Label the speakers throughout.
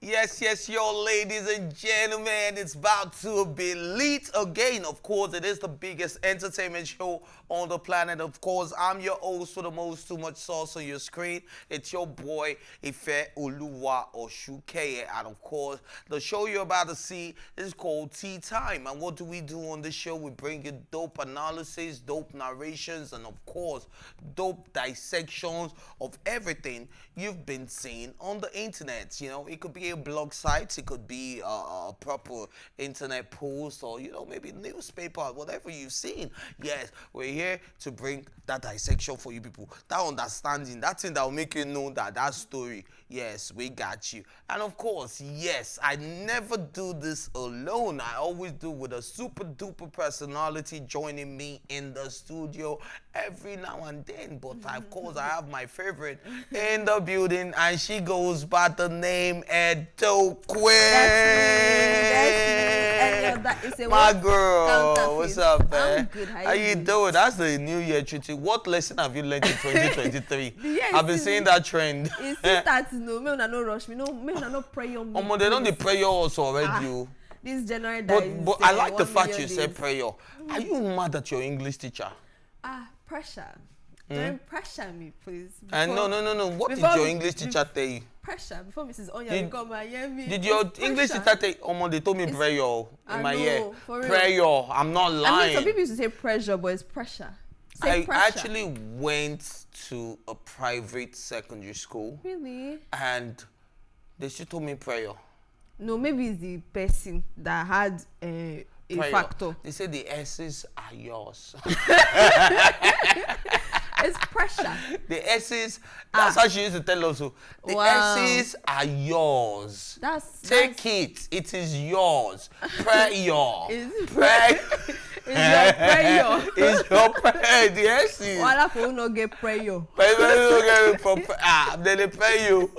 Speaker 1: Yes, yo, ladies and gentlemen, it's about to be lit again. Of course, it is the biggest entertainment show on the planet. Of course, I'm your host for the most too much sauce on your screen. It's your boy, Ife Oluwa Oshuke. And of course, the show you're about to see is called Tea Time. And what do we do on this show? We bring you dope analysis, dope narrations, and of course, dope dissections of everything you've been seeing on the internet. You know, it could be a blog site, it could be a proper internet post, or maybe newspaper, whatever you've seen. Yes, we're here to bring that dissection for you people, that understanding, that thing that will make you know that story. Yes, we got you. And of course, yes, I never do this alone. I always do with a super duper personality joining me in the studio every now and then. But of course, I have my favorite in the building, and she goes by the name Edo Queen. My girl, what's up, man?
Speaker 2: I'm good.
Speaker 1: How you doing? That's the New Year treaty. What lesson have you learned in 2023? I've been seeing that trend.
Speaker 2: It's that no, me no rush. Me no pray on me.
Speaker 1: They don't prayer also already.
Speaker 2: This January.
Speaker 1: But I like the fact you said prayer. Are you mad at your English teacher?
Speaker 2: Pressure. Don't pressure me, please.
Speaker 1: No. What did your English teacher tell you?
Speaker 2: Pressure. Before Mrs. Onya, you come and hear me.
Speaker 1: Did your English teacher tell you? They told me prayer in my ear.
Speaker 2: Prayer.
Speaker 1: I'm not lying.
Speaker 2: I mean, some people used to say pressure, but it's pressure.
Speaker 1: I actually went to a private secondary school.
Speaker 2: Really?
Speaker 1: And they still told me prayer.
Speaker 2: No, maybe it's the person that had a factor.
Speaker 1: They say the S's are yours.
Speaker 2: It's pressure.
Speaker 1: The S's, that's how she used to tell us. The S's are yours. Take it. It is yours. Prayer. Prayer.
Speaker 2: It's your prayer.
Speaker 1: It's your prayer. The S's.
Speaker 2: Why people not get prayer?
Speaker 1: Then they pray you.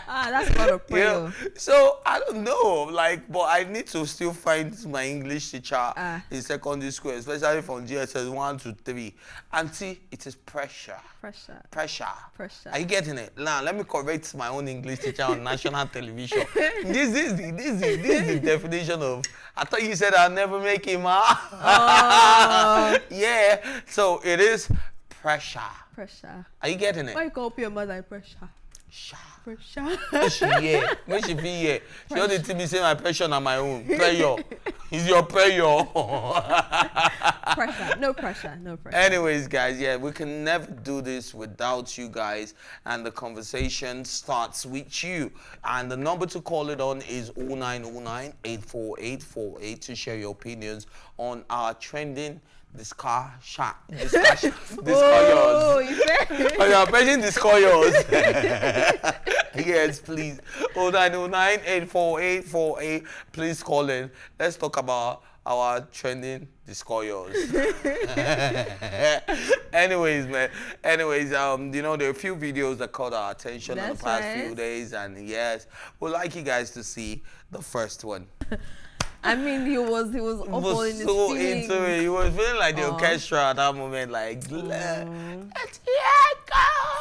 Speaker 2: That's not a prayer.
Speaker 1: So I don't know, but I need to still find my English teacher in secondary school, especially from GSS 1 to 3. Auntie, it is pressure. Pressure. Are you getting it? Now, let me correct my own English teacher on national television. This is the definition of. I thought you said I'll never make him. Yeah. So it is pressure. Are you getting it?
Speaker 2: Why you call your mother pressure? Pressure.
Speaker 1: When she be here, she only tell me say my pressure on my own. Prayer. It's your prayer.
Speaker 2: No pressure.
Speaker 1: Anyways, guys, we can never do this without you guys, and the conversation starts with you. And the number to call it on is 0909-84848 to share your opinions on our trending discussion.
Speaker 2: Oh, you said
Speaker 1: your pressing discussions. Yes, please. 0909-84848. Please call in. Let's talk about our trending discussions. Anyways, man. There are a few videos that caught our attention in the past few days, and yes, we'd like you guys to see the first one.
Speaker 2: I mean, he was so
Speaker 1: into it. He was feeling like the orchestra at that moment, let's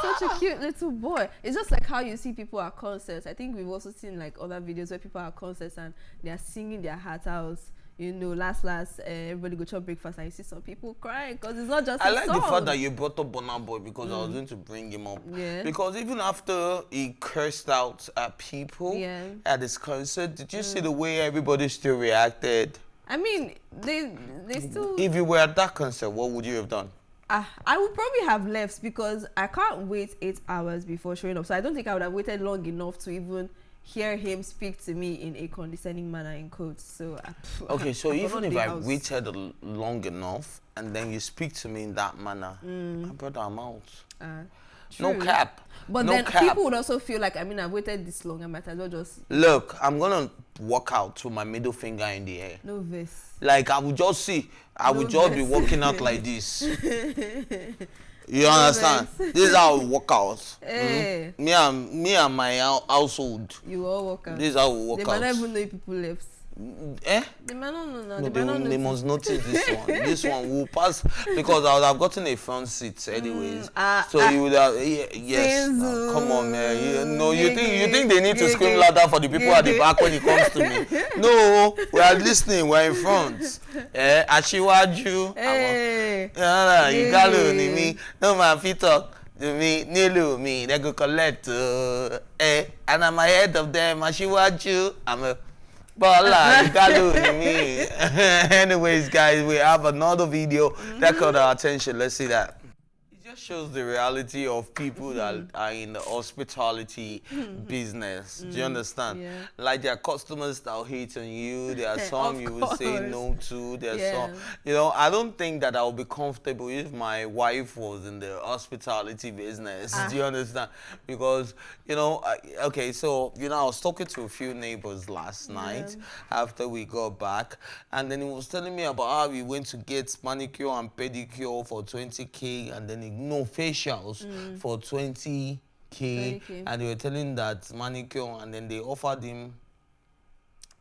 Speaker 2: such a cute little boy. It's just like how you see people at concerts. I think we've also seen other videos where people are at concerts and they are singing their heart out. Last, everybody go to breakfast and you see some people crying because it's not just
Speaker 1: I like the fact that you brought up Burna Boy because I was going to bring him up.
Speaker 2: Yeah.
Speaker 1: Because even after he cursed out people at this concert, did you see the way everybody still reacted?
Speaker 2: I mean, they still...
Speaker 1: If you were at that concert, what would you have done?
Speaker 2: I would probably have left because I can't wait 8 hours before showing up. So I don't think I would have waited long enough to even hear him speak to me in a condescending manner, in quotes. So
Speaker 1: okay, so even if I waited long enough and then you speak to me in that manner, my brother, I'm out. No cap.
Speaker 2: But then people would also feel like, I've waited this long, I might as well just...
Speaker 1: Look, I'm gonna walk out with my middle finger in the air.
Speaker 2: No verse.
Speaker 1: I would just see, I would just be walking out like this. You understand? This is how we work out.
Speaker 2: Hey.
Speaker 1: Me and my household.
Speaker 2: You all work out.
Speaker 1: This is how we work out.
Speaker 2: They might not even know if people left. They might not know now.
Speaker 1: No,
Speaker 2: They might not
Speaker 1: they
Speaker 2: notice.
Speaker 1: must notice this one. This one will pass because I would have gotten a front seat anyways. So you would have, yes. No, come on, man. You think they need to scream louder for the people at the back when it comes to me? No, we are listening. We're in front. Aṣíwájú.
Speaker 2: Hey.
Speaker 1: You got ni me. No man, fit talk. To me, Nilu, me, they go collect. And I'm ahead of them. Aṣíwájú. I'm a Bala, you got me. Anyways, guys, we have another video that caught our attention. Let's see that. It just shows the reality of people that are in the hospitality business. Do you understand?
Speaker 2: Yeah.
Speaker 1: Like there are customers that will hate on you. There are some
Speaker 2: Of
Speaker 1: you will say
Speaker 2: course.
Speaker 1: no to. There are some,
Speaker 2: Yeah.
Speaker 1: I don't think that I would be comfortable if my wife was in the hospitality business. Do you understand? Because, okay, so, I was talking to a few neighbors last night after we got back, and then he was telling me about how he went to get manicure and pedicure for 20K, and then facials for 20K, and they were telling that manicure, and then they offered him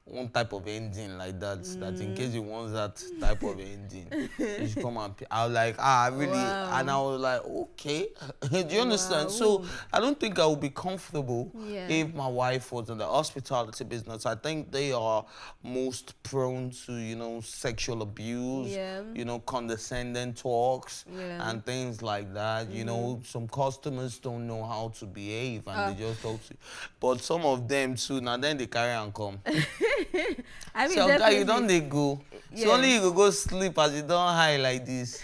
Speaker 1: one type of engine like that, that in case he wants that type of engine, he should come and pay. I was like, really?
Speaker 2: Wow.
Speaker 1: And I was like, okay. Do you understand? So I don't think I would be comfortable if my wife was in the hospitality business. I think they are most prone to, sexual abuse, condescending talks and things like that. Some customers don't know how to behave and they just talk to you. But some of them too, now then they carry and come.
Speaker 2: I mean,
Speaker 1: so
Speaker 2: definitely.
Speaker 1: you don't they go. So only you go sleep as you don't high like this.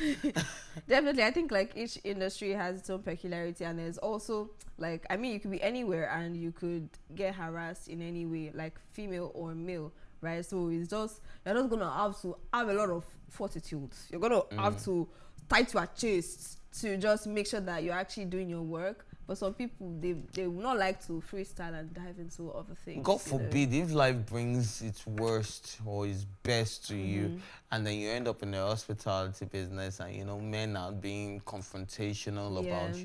Speaker 2: Definitely, I think like each industry has its own peculiarity, and there's also like, I mean, you could be anywhere and you could get harassed in any way, like female or male, right? So it's just, you're just gonna have to have a lot of fortitude. You're gonna have to tight your chest to just make sure that you're actually doing your work. But some people, they will not like to freestyle and dive into other things.
Speaker 1: God forbid if life brings its worst or its best to you, and then you end up in the hospitality business, and men are being confrontational about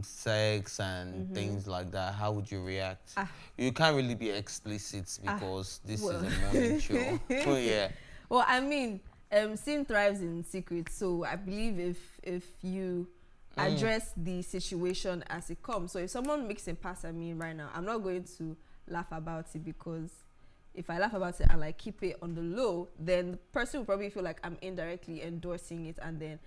Speaker 1: sex and things like that. How would you react? You can't really be explicit because this is a morning show. Oh yeah.
Speaker 2: Well, I mean, sin thrives in secret. So I believe if you address the situation as it comes. So if someone makes a pass at me right now, I'm not going to laugh about it, because if I laugh about it and like keep it on the low, then the person will probably feel like I'm indirectly endorsing it, and then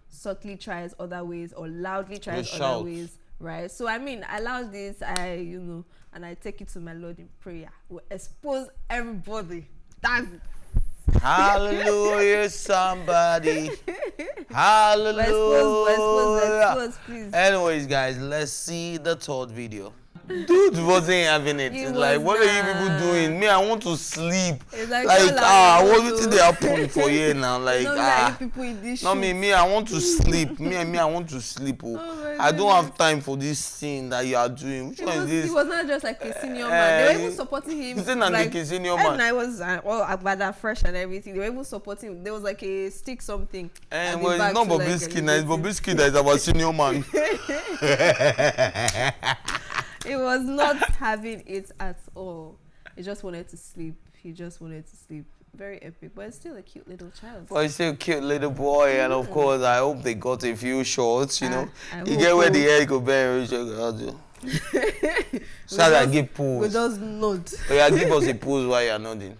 Speaker 2: subtly tries other ways or loudly tries other ways, right? So I mean, I allow this, and I take it to my Lord in prayer. Will expose everybody. That's it.
Speaker 1: Hallelujah, somebody. Hallelujah.
Speaker 2: Expose, please.
Speaker 1: Anyways, guys, let's see the third video. Dude wasn't having it. It's like, what are you people doing? Me, I want to sleep.
Speaker 2: It's like
Speaker 1: what did they happen for you now? Like,
Speaker 2: people in this
Speaker 1: not me, I want to sleep. Me, I want to sleep. I don't have time for this thing that you are doing. Which one is this?
Speaker 2: He was not just like a senior man. They were even supporting him.
Speaker 1: He's like a senior man.
Speaker 2: And I was Agbada fresh and everything. They were even supporting him. There was like a stick something.
Speaker 1: And well, it's not Bobrisky. It's Bobrisky that is our senior man.
Speaker 2: He was not having it at all. He just wanted to sleep. Very epic, but it's still a cute little child.
Speaker 1: Well, he's still a cute little boy, and of course, I hope they got a few shots, you get where the hair go very so that I give pose.
Speaker 2: We just nod.
Speaker 1: So yeah, give us a pose while you're nodding.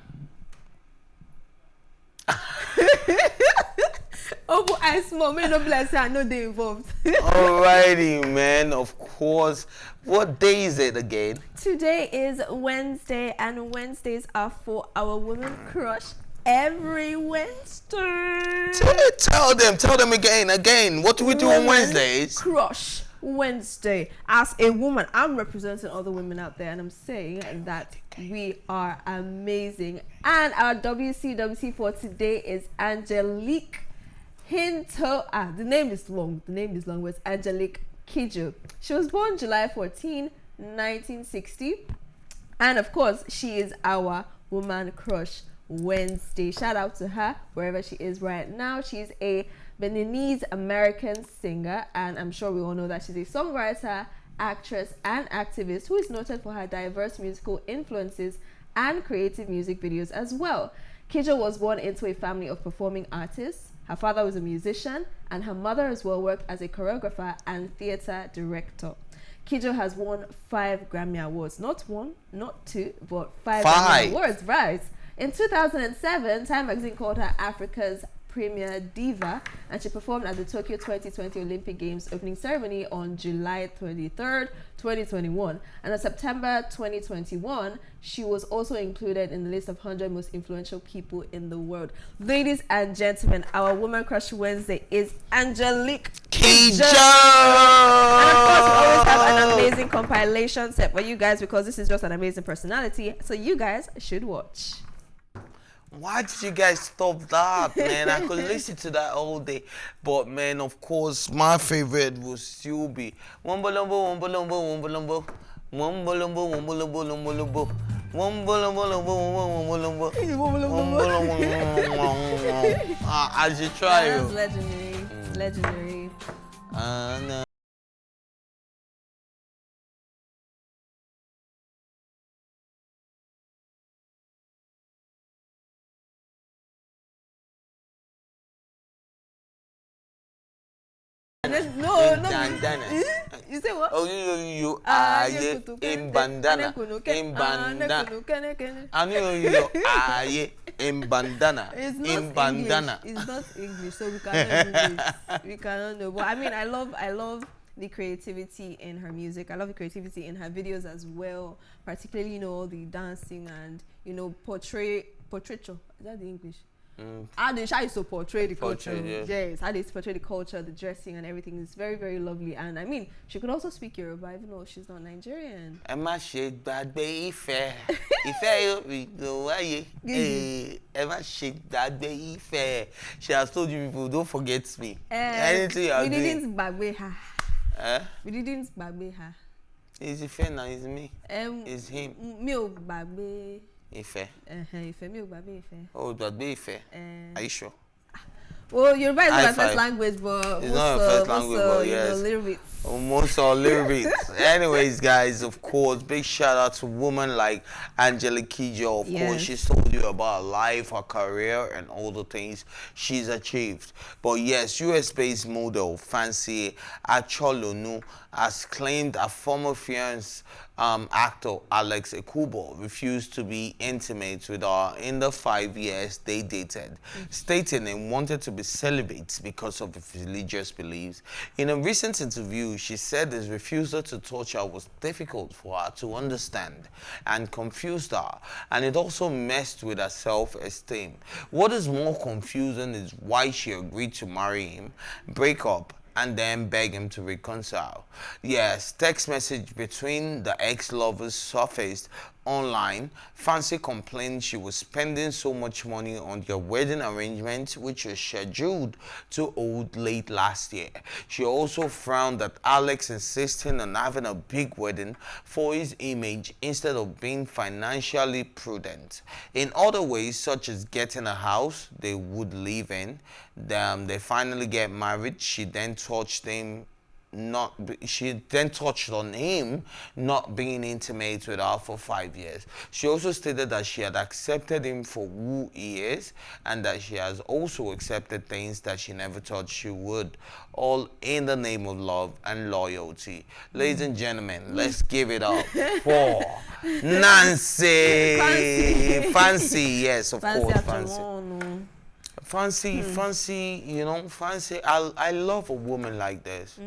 Speaker 2: Oh, but I small. May not be like say I know they involved.
Speaker 1: Alrighty, man. Of course. What day is it again?
Speaker 2: Today is Wednesday, and Wednesdays are for our women crush every Wednesday.
Speaker 1: Tell them again. What do we do on Wednesdays?
Speaker 2: Crush Wednesday. As a woman, I'm representing other women out there, and I'm saying that we are amazing. And our W.C.W for today is Angélique. The name is long, but it's Angélique Kidjo. She was born July 14, 1960. And of course, she is our woman crush Wednesday. Shout out to her wherever she is right now. She's a Beninese American singer, and I'm sure we all know that she's a songwriter, actress, and activist who is noted for her diverse musical influences and creative music videos as well. Kidjo was born into a family of performing artists. Her father was a musician, and her mother as well worked as a choreographer and theater director. Kidjo has won 5 Grammy Awards. Not 1, not 2, but 5 Grammy Awards, right? In 2007, Time magazine called her Africa's premier diva, and she performed at the Tokyo 2020 Olympic Games opening ceremony on July 23rd, 2021. And on September 2021, she was also included in the list of 100 most influential people in the world. Ladies and gentlemen, our Woman Crush Wednesday is Angélique
Speaker 1: Kidjo!
Speaker 2: And of course, we always have an amazing compilation set for you guys, because this is just an amazing personality, so you guys should watch.
Speaker 1: Why did you guys stop that, man? I could listen to that all day. But, man, of course, my favorite will still be Wumbalumbo, Wumbalumbo, Wumbalumbo. Wumbalumbo, Wumbalumbo, Wumbalumbo. Wumbalumbo, Wumbalumbo. I should try.
Speaker 2: That's legendary. Legendary.
Speaker 1: No.
Speaker 2: No. You say what?
Speaker 1: Oh, you in bandana. In bandana. I know you in bandana.
Speaker 2: It's not
Speaker 1: in bandana.
Speaker 2: English. It's not English, so we cannot do this. We cannot know. But I mean, I love the creativity in her music. I love the creativity in her videos as well. Particularly, you know, all the dancing and, you know, portraiture. Is that the English? How they used to portray the culture. Yes, how they portray the culture, the dressing and everything is very, very lovely. And I mean, she could also speak Yoruba, even though she's not Nigerian.
Speaker 1: Emma shake that baby fair. If we go away, Emma shake that baby fair. She has told you people, don't forget me. Anything
Speaker 2: we didn't bagbe her. We didn't bagbe her.
Speaker 1: Is it fair now? Is me? Is him?
Speaker 2: Me o bagbe.
Speaker 1: Ife.
Speaker 2: Ife, me o bagbe Ife.
Speaker 1: Oh, bagbe Ife. Are you sure?
Speaker 2: Well, Yoruba is not my first language, but
Speaker 1: it's not my first language, but yes.
Speaker 2: A little bit.
Speaker 1: Almost a little bit. Anyways, guys, of course, big shout out to women like Angélique Kidjo. Of course, she's told you about her life, her career, and all the things she's achieved. But yes, US-based model Fancy Acholonu has claimed a former fiancé, actor Alex Ekubo, refused to be intimate with her in the 5 years they dated, stating he wanted to be celibate because of his religious beliefs. In a recent interview, she said his refusal to touch her was difficult for her to understand and confused her, and it also messed with her self-esteem. What is more confusing is why she agreed to marry him, break up, and then beg him to reconcile. Yes, text message between the ex-lovers surfaced online. Fancy complained she was spending so much money on their wedding arrangement, which was scheduled to hold late last year. She also frowned at Alex insisting on having a big wedding for his image instead of being financially prudent. In other ways, such as getting a house they would live in, they finally get married. She then touched on him not being intimate with her for 5 years. She also stated that she had accepted him for who he is, and that she has also accepted things that she never thought she would, all in the name of love and loyalty. Ladies and gentlemen, let's give it up for Nancy. Fancy, yes, of course, Fancy. Fancy, you know, Fancy, I love a woman like this.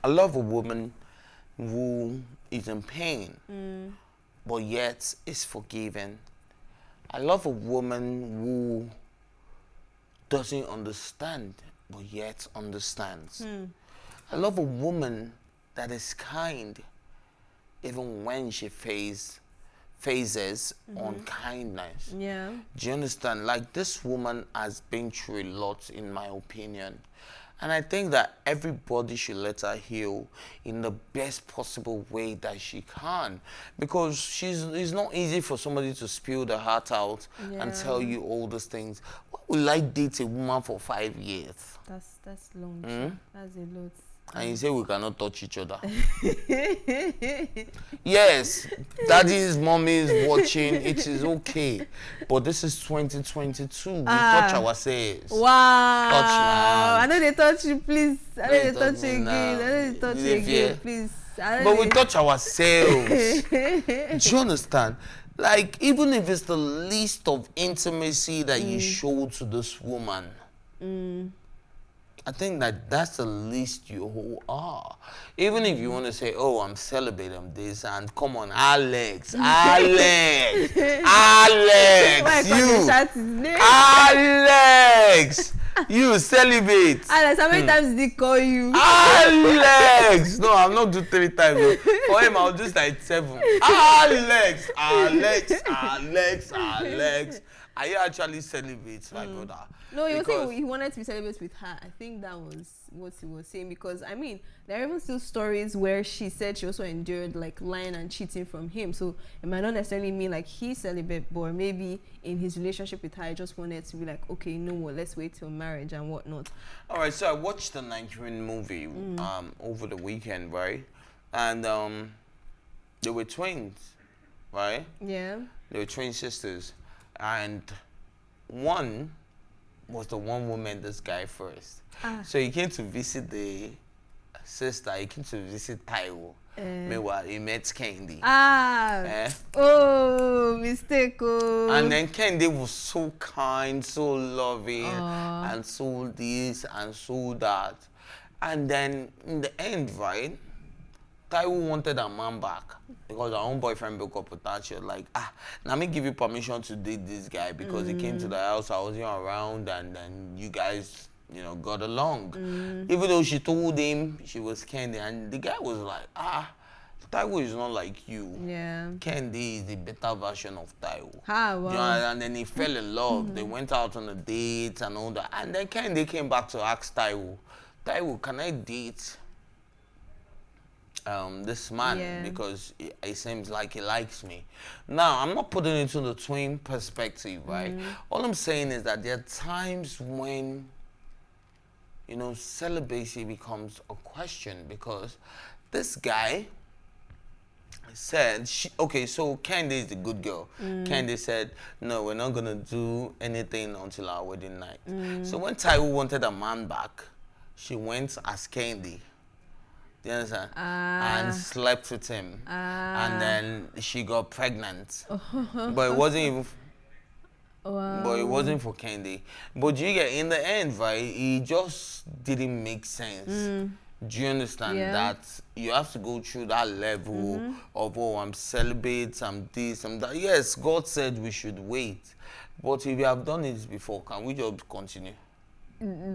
Speaker 1: I love a woman who is in pain, but yet is forgiven. I love a woman who doesn't understand, but yet understands. I love a woman that is kind, even when she faces unkindness.
Speaker 2: Yeah.
Speaker 1: Do you understand? Like, this woman has been through a lot, in my opinion. And I think that everybody should let her heal in the best possible way that she can. Because it's not easy for somebody to spill their heart out and tell you all those things. Why would I date a woman for 5 years?
Speaker 2: That's long. That's a lot.
Speaker 1: and you say we cannot touch each other. Yes, daddy's, mommy's watching. It is okay, but this is 2022. We touch ourselves.
Speaker 2: Wow.
Speaker 1: Touch my hand.
Speaker 2: I know they touch you, please. I know they touch you again. I know they touch you again, please.
Speaker 1: But we touch ourselves. Do you understand? Like, even if it's the least of intimacy that you show to this woman, I think that that's the least you are. Even if you want to say, oh, I'm celibate, I'm this, and come on, Alex, Alex, you celibate.
Speaker 2: Alex, how many times did he call you?
Speaker 1: Alex! No, I'm not doing 3 times. No. For him, I'll just like 7. Alex! Are you actually celibate, my brother?
Speaker 2: No, he was saying he wanted to be celibate with her. I think that was what he was saying, because I mean, there are even still stories where she said she also endured like lying and cheating from him. So it might not necessarily mean like he's celibate, but maybe in his relationship with her, I just wanted to be like, okay, you know what, let's wait till marriage and whatnot.
Speaker 1: All right, so I watched the Nigerian movie over the weekend, right? And they were twins, right?
Speaker 2: Yeah.
Speaker 1: They were twin sisters, and one was the one who met this guy first. So he came to visit the sister. He came to visit Taiwo. Meanwhile, he met Kendi.
Speaker 2: Oh, mistake. Oh.
Speaker 1: And then Kendi was so kind, so loving, and so this and so that. And then in the end, right, Taiwo wanted her man back because her own boyfriend broke up with her. She was like, now me give you permission to date this guy because he came to the house, I wasn't around, and then you guys, you know, got along. Even though she told him she was Kendi, and the guy was like, Taiwo is not like you.
Speaker 2: Yeah.
Speaker 1: Kendi is the better version of Taiwo.
Speaker 2: Wow.
Speaker 1: You know, and then he fell in love. They went out on a date and all that. And then Kendi came back to ask Taiwo, can I date this man, because it seems like he likes me. Now, I'm not putting it into the twin perspective, right? All I'm saying is that there are times when, you know, celibacy becomes a question, because this guy said, okay, so Kendi is the good girl. Kendi said, no, we're not going to do anything until our wedding night. So when Taiwo wanted a man back, she went as Kendi. Do you understand? And slept with him. And then she got pregnant. But it wasn't even... But it wasn't for Kendi. But you get, in the end, right, it just didn't make sense. Do you understand that you have to go through that level of, oh, I'm celibate, I'm this, I'm that. Yes, God said we should wait. But if you have done it before, can we just continue?
Speaker 2: It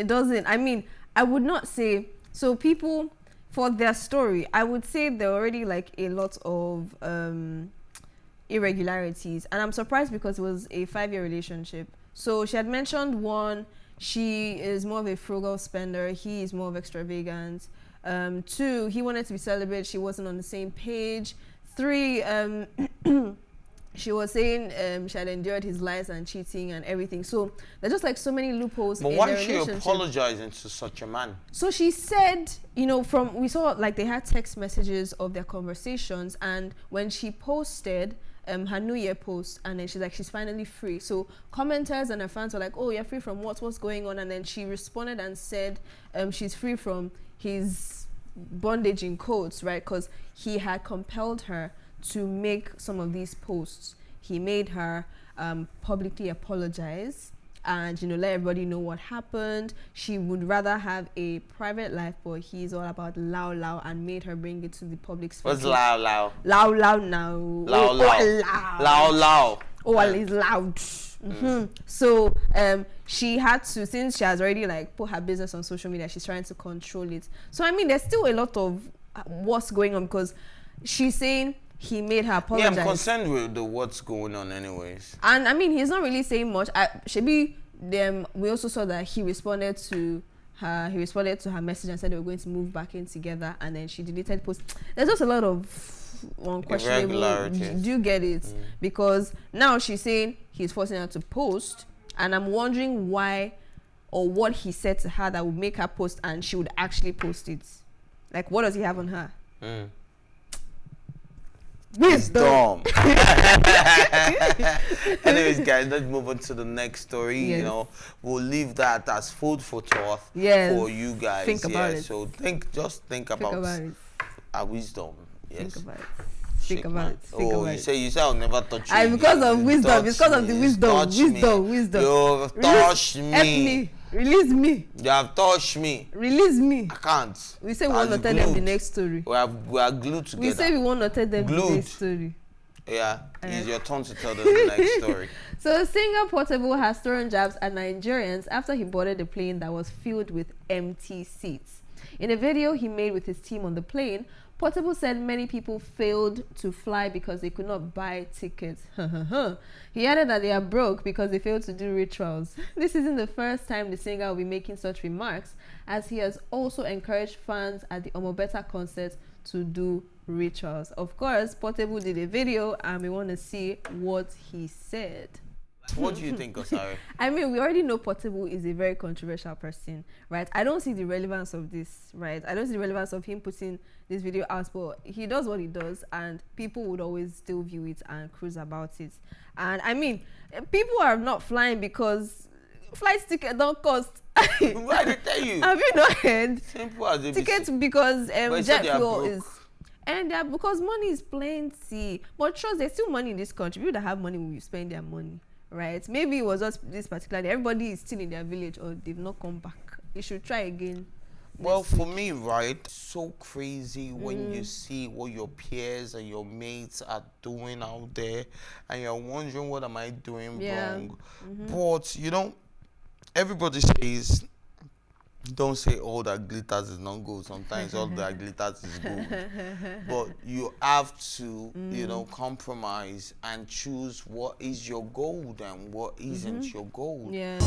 Speaker 2: doesn't. I mean, I would not say... So people... For their story, I would say there are already like a lot of irregularities, and I'm surprised because it was a 5-year relationship. So she had mentioned 1, she is more of a frugal spender, he is more of extravagant. 2, he wanted to be celibate, she wasn't on the same page. 3, she was saying she had endured his lies and cheating and everything. So there's just like so many loopholes in their relationship.
Speaker 1: But why is she apologizing to such a man?
Speaker 2: So she said, you know, we saw like they had text messages of their conversations, and when she posted her New Year post, and then she's like, she's finally free. So commenters and her fans were like, oh, you're free from what? What's going on? And then she responded and said she's free from his bondage in quotes, right? Because he had compelled her to make some of these posts. He made her publicly apologize and, you know, let everybody know what happened. She would rather have a private life, but he's all about loud and made her bring it to the public space.
Speaker 1: What's loud?
Speaker 2: Loud now.
Speaker 1: Loud.
Speaker 2: Oh, it's loud. So she had to, since she has already like put her business on social media, she's trying to control it. So I mean, there's still a lot of what's going on, because she's saying he made her apologize.
Speaker 1: Yeah, I'm concerned with what's going on anyways.
Speaker 2: And I mean, he's not really saying much. We also saw that he responded to her message and said they were going to move back in together, and then she deleted posts. There's just a lot of unquestionable. Do you get it? Because now she's saying he's forcing her to post, and I'm wondering why or what he said to her that would make her post and she would actually post it? Like, what does he have on her? Wisdom.
Speaker 1: Anyways, guys, let's move on to the next story.
Speaker 2: Yes.
Speaker 1: You know, we'll leave that as food for thought for you guys.
Speaker 2: Think about it.
Speaker 1: So just think about
Speaker 2: it.
Speaker 1: Our wisdom. Yes.
Speaker 2: Think about it. Think about it. Think about it.
Speaker 1: You say I'll never touch you.
Speaker 2: Because of wisdom. Because of the wisdom. Wisdom.
Speaker 1: You've touched me.
Speaker 2: Help me. Release me.
Speaker 1: You have touched me.
Speaker 2: Release me.
Speaker 1: I can't.
Speaker 2: We say we want to tell them the next story.
Speaker 1: We are glued together.
Speaker 2: We say we want to tell them the next story.
Speaker 1: Yeah, it's your turn to tell them the next story.
Speaker 2: So singer Portable has thrown jabs at Nigerians after he boarded a plane that was filled with empty seats. In a video he made with his team on the plane, Portable said many people failed to fly because they could not buy tickets. He added that they are broke because they failed to do rituals. This isn't the first time the singer will be making such remarks, as he has also encouraged fans at the Omobeta concert to do rituals. Of course, Portable did a video and we want to see what he said.
Speaker 1: What do you think, Osari?
Speaker 2: I mean, we already know Portable is a very controversial person, right? I don't see the relevance of this, right? I don't see the relevance of him putting this video out, but he does what he does and people would always still view it and cruise about it. And I mean, people are not flying because flight ticket don't cost.
Speaker 1: Why did they tell you?
Speaker 2: Have you not heard?
Speaker 1: Simple as it
Speaker 2: Tickets because jet fuel
Speaker 1: broke.
Speaker 2: is... And because money is plenty. But trust, there's still money in this country. People that have money will spend their money. Right? Maybe it was just this particular day. Everybody is still in their village or they've not come back. You should try again.
Speaker 1: Well, for me, right, so crazy when you see what your peers and your mates are doing out there and you're wondering, what am I doing wrong? But, you know, everybody says, don't say all that glitters is not gold. Sometimes all that glitters is gold. But you have to, you know, compromise and choose what is your gold and what isn't your gold.
Speaker 2: Yeah.